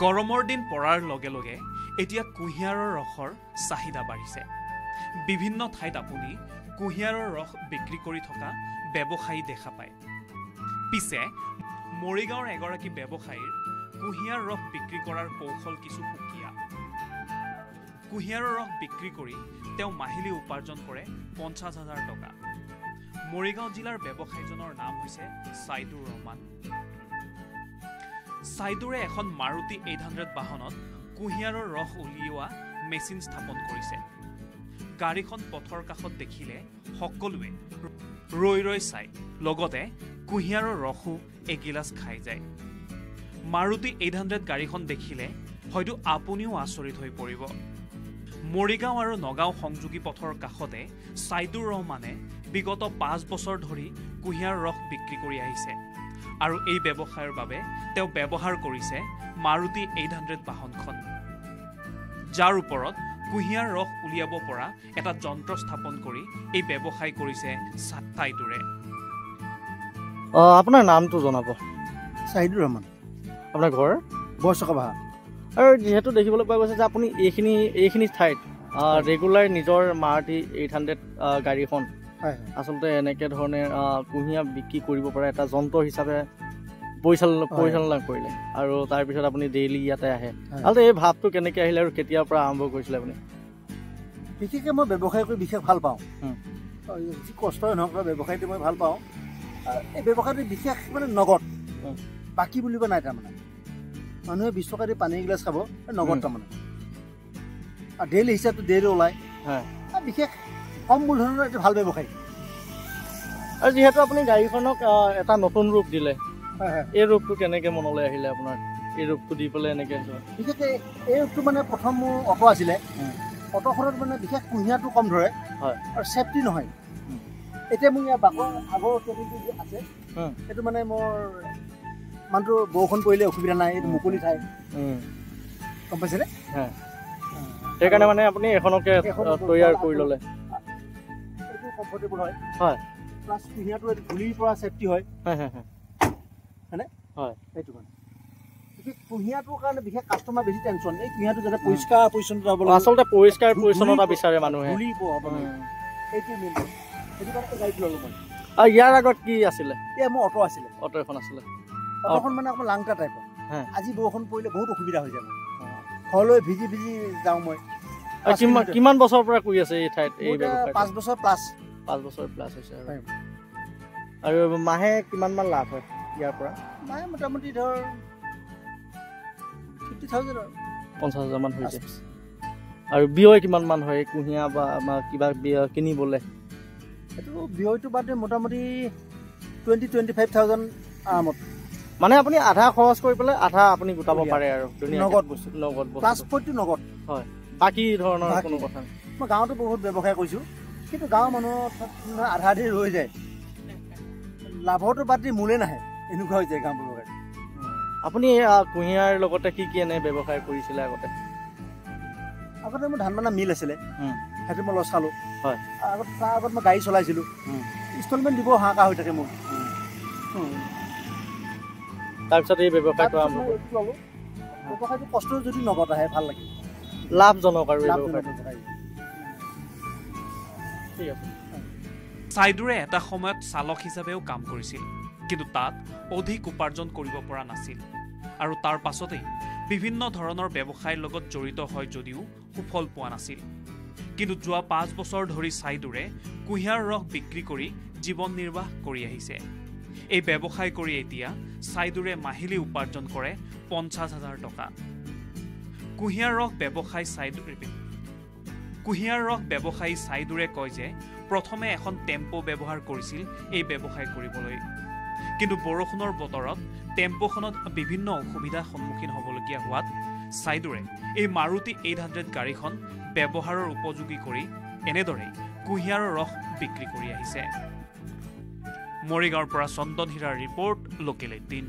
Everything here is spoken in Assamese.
গৰমৰ দিন পৰাৰ লগে লগে এতিয়া কুঁহিয়াৰৰ ৰসৰ চাহিদা বাঢ়িছে। বিভিন্ন ঠাইত আপুনি কুঁহিয়াৰৰ ৰস বিক্ৰী কৰি থকা ব্যৱসায়ী দেখা পায়। পিছে মৰিগাঁৱৰ এগৰাকী ব্যৱসায়ীৰ কুঁহিয়াৰ ৰস বিক্ৰী কৰাৰ কৌশল কিছু সুকীয়া। কুঁহিয়াৰৰ ৰস বিক্ৰী কৰি তেওঁ মাহিলী উপাৰ্জন কৰে 50,000 টকা। মৰিগাঁও জিলাৰ ব্যৱসায়ীজনৰ নাম হৈছে ছাইদুৰ ৰহমান। ছাইদুৰে এখন মাৰুতি 800 বাহনত কুঁহিয়াৰৰ ৰস উলিওৱা মেচিন স্থাপন কৰিছে। গাড়ীখন পথৰ কাষত দেখিলে সকলোৱে ৰৈ ৰৈ চায়, লগতে কুঁহিয়াৰৰ ৰসো এগিলাচ খাই যায়। মাৰুতি 800 গাড়ীখন দেখিলে হয়তো আপুনিও আচৰিত হৈ পৰিব। মৰিগাঁও আৰু নগাঁও সংযোগী পথৰ কাষতে ছাইদুৰ ৰহমানে বিগত 5 বছৰ ধৰি কুঁহিয়াৰ ৰস বিক্ৰী কৰি আহিছে আৰু এই ব্যৱসায়ৰ বাবে তেওঁ ব্যৱহাৰ কৰিছে মাৰুতি 800 বাহনখন, যাৰ ওপৰত কুঁহিয়াৰ ৰস উলিয়াব পৰা এটা যন্ত্ৰ স্থাপন কৰি এই ব্যৱসায় কৰিছে ছাইদুৰে। আপোনাৰ নামটো জনাব। ছাইদুৰ ৰহমান। আপোনাৰ ঘৰ বৰচকাবাহা। আৰু যিহেতু দেখিবলৈ পোৱা গৈছে যে আপুনি এইখিনি ঠাইত ৰেগুলাৰ নিজৰ মাৰুতি 800 গাড়ীখন আচলতে এনেকৈ ধৰণে কুঁহিয়াৰ বিক্ৰী কৰিব পৰা এটা যন্ত্ৰ হিচাপে পৰিচালনা কৰিলে আৰু তাৰপিছত আপুনি ডেইলি ইয়াতে আহে। আচলতে এই ভাৱটো কেনেকৈ আহিলে আৰু কেতিয়াৰ পৰা আৰম্ভ কৰিছিলে আপুনি? বিশেষকৈ মই ব্যৱসায় কৰি বিশেষ ভাল পাওঁ। যি কষ্টই নহওক ব্যৱসায়টো মই ভাল পাওঁ। এই ব্যৱসায়টো বিশেষ মানে নগদ, বাকী বুলিব নাই। তাৰমানে মানুহে 20 টকা দি পানী এগিলাচ খাব, নগদ তাৰমানে। আৰু ডেইলি হিচাপটো ডেইলি ওলায়। বিশেষ কম মূলধনৰ এটা ভাল ব্যৱসায়। আৰু যিহেতু আপুনি গাড়ীখনক এটা নতুন ৰূপ দিলে, এই ৰূপটো কেনেকৈ মনলৈ আহিলে আপোনাৰ? এই ৰূপটো দি পেলাই এনেকৈ বিশেষকৈ এই ৰূপটো মানে প্ৰথম মোৰ অটো আছিলে। অটোখনত মানে বিশেষ কুঁহিয়াৰটো কম ধৰে আৰু ছেফটি নহয়। এতিয়া মোৰ ইয়াৰ বাকৰ আগৰ কেবিনটো যি আছে সেইটো মানে মোৰ মানুহটো বৰষুণ পৰিলে অসুবিধা নাই, এইটো মুকলি ঠাই, গম পাইছেনে? সেইকাৰণে মানে আপুনি এখনকে তৈয়াৰ কৰি ল'লে। এইটো কমফৰ্টেবল হয়, প্লাছ কুঁহিয়াৰটো ধূলিৰ পৰা ছেফটি হয়, হয়নে? সেইটো কাৰণে বিশেষ কুঁহিয়াৰটোৰ কাৰণে বিশেষ কাষ্টমাৰ বেছি টেনশ্যন। এই কুঁহিয়াৰটো যাতে পৰিষ্কাৰ পৰিচ্ছন্নতা হ'ব লাগে। আচলতে পৰিষ্কাৰ পৰিচ্ছন্নতা বিচাৰে মানুহে, ধূলি হ'ব লাগে, সেইটো মেইন। সেইটো কাৰণে গাড়ীটো ল'লোঁ মই। আৰু ইয়াৰ আগত কি আছিলে? এই মোৰ অটো আছিলে। অটো এখন আছিলে। অটোখন মানে অকণমান লাংটা টাইপৰ। আজি বৰষুণ পৰিলে বহুত অসুবিধা হৈ যায়। ঘৰলৈ ভিজি যাওঁ মই। কিমান বছৰৰ পৰা কৰি আছে এই ঠাইত? 5 বছৰ প্লাছ। 5 বছৰ প্লাছ হৈছে। আৰু মাহে কিমানমান লাভ হয় ইয়াৰ পৰা? মাহে মোটামুটি ধৰ 50,000 আৰু 50,000 মান হৈ যায়। আৰু ব্যয় কিমানমান হয় কুঁহিয়াৰ বা আমাৰ কিবা কিনিবলৈ? এইটো ব্যয়টো বাদে মোটামুটি 20-25,000 আৰামত। মানে আপুনি আধা খৰচ কৰি পেলাই আধা আপুনি গোটাব পাৰে আৰু নগদ বস্তু। প্লাছ পইণ্টটো নগদ হয়, বাকী ধৰণৰ কোনো কথা নাই। মই গাঁৱতো বহুত ব্যৱসায় কৰিছোঁ, কিন্তু গাঁৱৰ মানুহৰ আধা আধি ৰৈ যায়। লাভৰটো বাদ দি মোলে নাহে, এনেকুৱা হৈ যায় গাঁও ব্যৱসায়। আপুনি কুঁহিয়াৰ লগতে কি কি এনে ব্যৱসায় কৰিছিলে আগতে? আগতে মোৰ ধান বনা মিল আছিলে, সেইটো মই লছ খালোঁ। হয়, তাৰ আগত মই গাড়ী চলাইছিলোঁ। ইনষ্টলমেণ্ট দিব হাহাকাৰ হৈ থাকে মোৰ। তাৰপিছত এই ব্যৱসায়টো আৰম্ভ ল'লোঁ। ব্যৱসায়টো কষ্ট যদি নগদ আহে ভাল লাগে, লাভজনক আৰু ঠিক আছে। ছাইদুৰে এটা সময়ত চালক হিচাপেও কাম কৰিছিল, কিন্তু তাত অধিক উপাৰ্জন কৰিব পৰা নাছিল আৰু তাৰ পাছতেই বিভিন্ন ধৰণৰ ব্যৱসায়ৰ লগত জড়িত হয় যদিও সুফল পোৱা নাছিল। কিন্তু যোৱা 5 বছৰ ধৰি ছাইদুৰে কুঁহিয়াৰ ৰস বিক্ৰী কৰি জীৱন নিৰ্বাহ কৰি আহিছে। এই ব্যৱসায় কৰি এতিয়া ছাইদুৰে মাহিলী উপাৰ্জন কৰে 50,000 টকা। কুঁহিয়াৰ ৰস ব্যৱসায়ী ছাইদুৰে কয় যে প্ৰথমে এখন টেম্পো ব্যৱহাৰ কৰিছিল এই ব্যৱসায় কৰিবলৈ, কিন্তু বৰষুণৰ বতৰত টেম্পোখনত বিভিন্ন অসুবিধাৰ সন্মুখীন হ'বলগীয়া হোৱাত ছাইদুৰে এই মাৰুতি 800 গাড়ীখন ব্যৱহাৰৰ উপযোগী কৰি এনেদৰে কুঁহিয়াৰৰ ৰস বিক্ৰী কৰি আহিছে। মৰিগাঁৱৰ পৰা চন্দন হীৰাৰ ৰিপৰ্ট, লোকেল 18।